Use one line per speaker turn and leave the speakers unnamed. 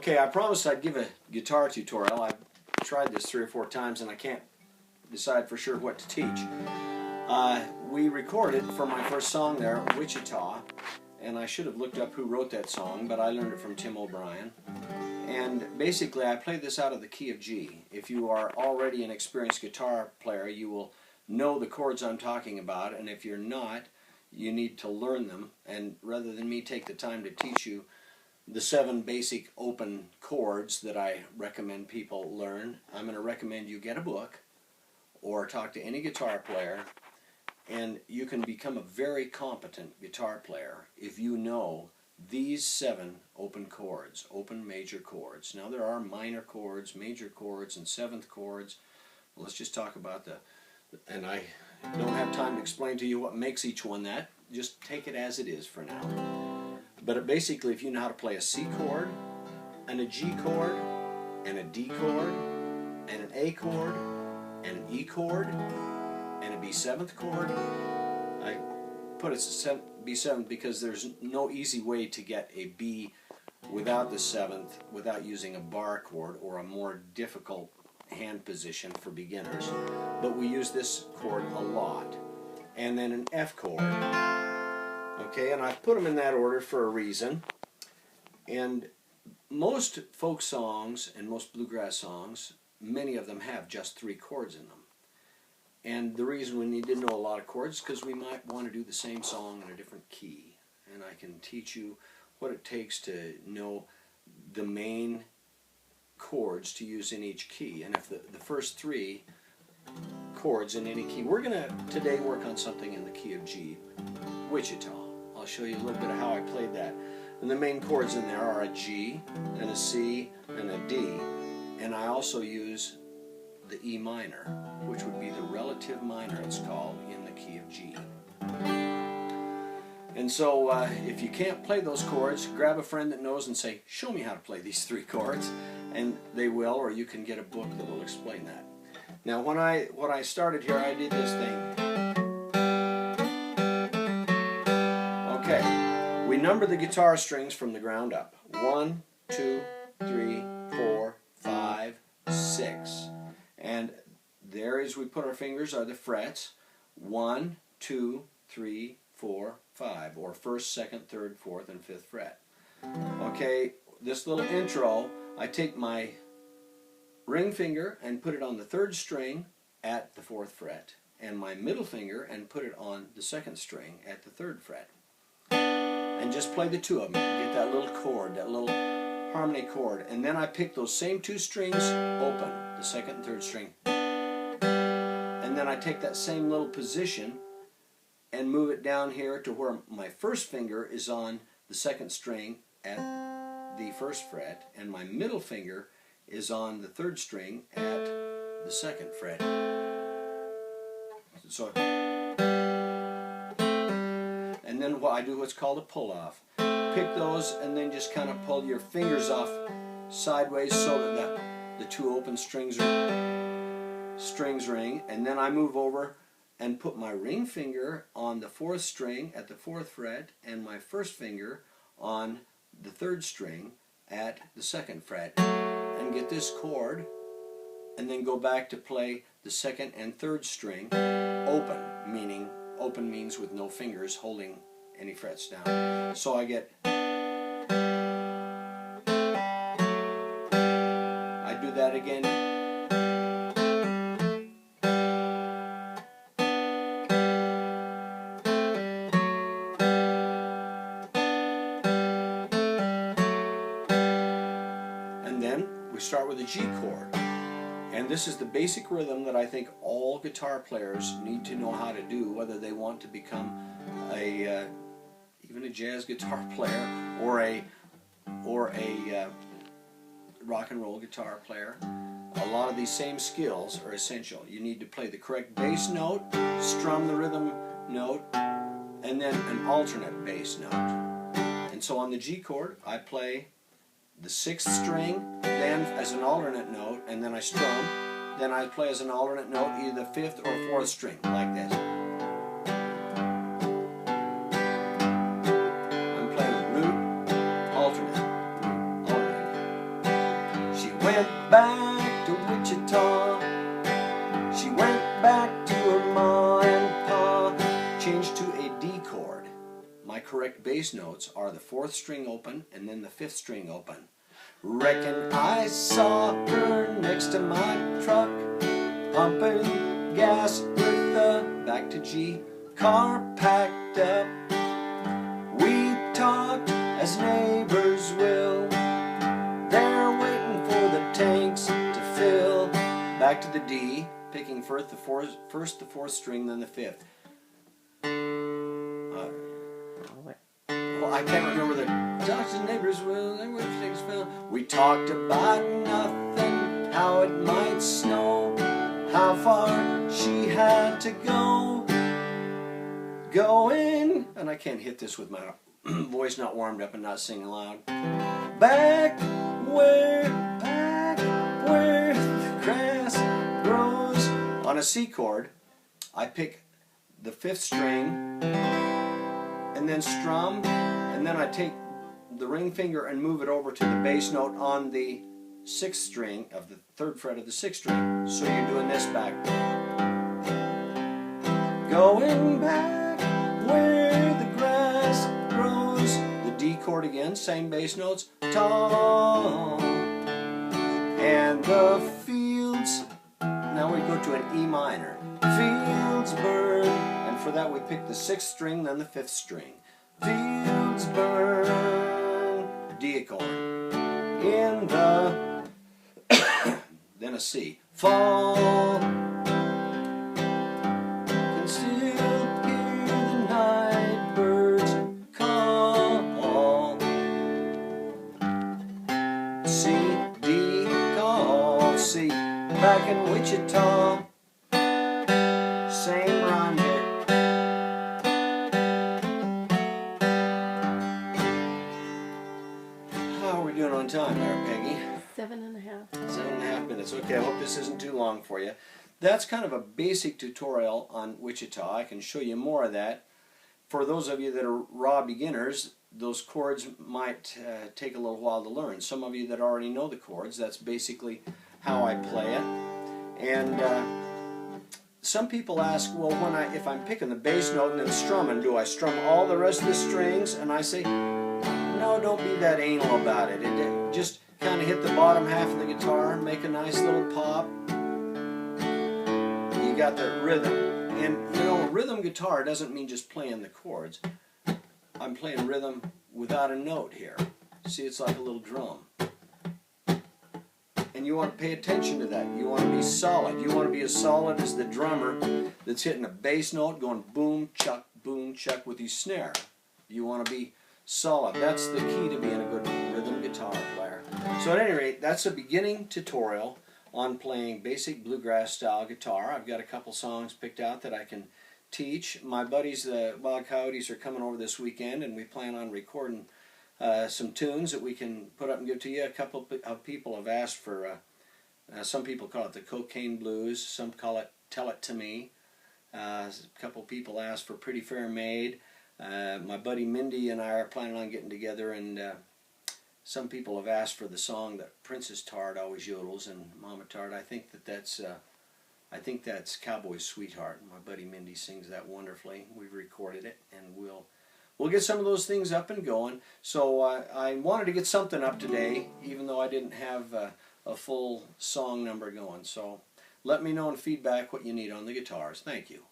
Okay, I promised I'd give a guitar tutorial. I've tried this 3 or 4 times and I can't decide for sure what to teach. We recorded for my first song there, Wichita, and I should have looked up who wrote that song, but I learned it from Tim Obrian. And basically I played this out of the key of G. If you are already an experienced guitar player, you will know the chords I'm talking about, and if you're not, you need to learn them. And rather than me take the time to teach you the 7 basic open chords that I recommend people learn, I'm going to recommend you get a book or talk to any guitar player, and you can become a very competent guitar player if you know these 7 open chords, open major chords. Now there are minor chords, major chords, and 7th chords. Well, let's just talk about and I don't have time to explain to you what makes each one that. Just take it as it is for now. But basically, if you know how to play a C chord, and a G chord, and a D chord, and an A chord, and an E chord, and a B7th chord, I put it B7th because there's no easy way to get a B without the 7th, without using a bar chord or a more difficult hand position for beginners. But we use this chord a lot. And then an F chord. Okay, and I've put them in that order for a reason. And most folk songs and most bluegrass songs, many of them have just 3 chords in them. And the reason we need to know a lot of chords is because we might want to do the same song in a different key. And I can teach you what it takes to know the main chords to use in each key. And if the first 3 chords in any key, we're going to today work on something in the key of G, Wichita. I'll show you a little bit of how I played that. And the main chords in there are a G, and a C, and a D. And I also use the E minor, which would be the relative minor, it's called, in the key of G. And so if you can't play those chords, grab a friend that knows and say, show me how to play these 3 chords. And they will, or you can get a book that will explain that. Now when I started here, I did this thing. Okay, we number the guitar strings from the ground up. 1, 2, 3, 4, 5, 6. And there, as we put our fingers, are the frets. 1, 2, 3, 4, 5, or 1st, 2nd, 3rd, 4th, and 5th fret. Okay, this little intro, I take my ring finger and put it on the 3rd string at the 4th fret, and my middle finger and put it on the 2nd string at the 3rd fret. And just play the 2 of them, get that little chord, that little harmony chord, and then I pick those same 2 strings open, the 2nd and 3rd string, and then I take that same little position and move it down here to where my 1st finger is on the 2nd string at the 1st fret, and my middle finger is on the 3rd string at the 2nd fret. So, and then I do what's called a pull-off. Pick those and then just kind of pull your fingers off sideways so that the 2 open strings ring, and then I move over and put my ring finger on the 4th string at the 4th fret and my 1st finger on the 3rd string at the 2nd fret, and get this chord, and then go back to play the 2nd and 3rd string open, meaning open means with no fingers holding any frets down. So I get, I do that again. And then we start with a G chord. And this is the basic rhythm that I think all guitar players need to know how to do, whether they want to become even a jazz guitar player or a rock and roll guitar player. A lot of these same skills are essential. You need to play the correct bass note, strum the rhythm note, and then an alternate bass note. And so on the G chord, I play the 6th string, then as an alternate note, and then I strum. Then I play as an alternate note either the 5th or 4th string, like this. I'm playing root, alternate, root, alternate. She went back to her ma and pa, changed to a D chord. My correct bass notes are the 4th string open and then the 5th string open. Reckon I saw her next to my truck, pumping gas with the, back to G, car packed up. We talked as neighbors will, they're waiting for the tanks to fill. Back to the D, picking first the 4th string, then the 5th. Well, I can't remember the talked as neighbors will, they're waiting for things to fill. We talked about nothing, how it might snow, how far she had to go. Going, and I can't hit this with my voice not warmed up and not singing loud. Back where the grass grows. On a C chord, I pick the 5th string and then strum, and then I take the ring finger and move it over to the bass note on the 6th string of the 3rd fret of the 6th string. So you're doing this back. Going back where the grass grows. The D chord again, same bass notes. Tall. And the fields. Now we go to an E minor. Fields burn. And for that we pick the 6th string, then the 5th string. Fields burn. D chord. In the then a C. Fall. Can still hear the night birds call. C, D, call, C. Back in Wichita. Same rhyme here. How are we doing on time there, Peggy?
7.5.
7.5 minutes. Okay, I hope this isn't too long for you. That's kind of a basic tutorial on Wichita. I can show you more of that. For those of you that are raw beginners, those chords might take a little while to learn. Some of you that already know the chords, that's basically how I play it. And some people ask, well, if I'm picking the bass note and then strumming, do I strum all the rest of the strings? And I say, no, don't be that anal about it. Just kind of hit the bottom half of the guitar, make a nice little pop. You got that rhythm. And you know, rhythm guitar doesn't mean just playing the chords. I'm playing rhythm without a note here. See, it's like a little drum. And you want to pay attention to that. You want to be solid. You want to be as solid as the drummer that's hitting a bass note going boom, chuck, with his snare. You want to be solid. That's the key to being a good rhythm guitar player. So at any rate, that's a beginning tutorial on playing basic bluegrass style guitar. I've got a couple songs picked out that I can teach. My buddies, the Wild Coyotes, are coming over this weekend, and we plan on recording some tunes that we can put up and give to you. A couple of people have asked for, some people call it the Cocaine Blues, some call it Tell It To Me. A couple people asked for Pretty Fair Maid. My buddy Mindy and I are planning on getting together, and some people have asked for the song that Princess Tart always yodels, and Mama Tart. I think that's Cowboy Sweetheart. My buddy Mindy sings that wonderfully. We've recorded it, and we'll get some of those things up and going. So I wanted to get something up today, even though I didn't have a full song number going. So let me know in feedback what you need on the guitars. Thank you.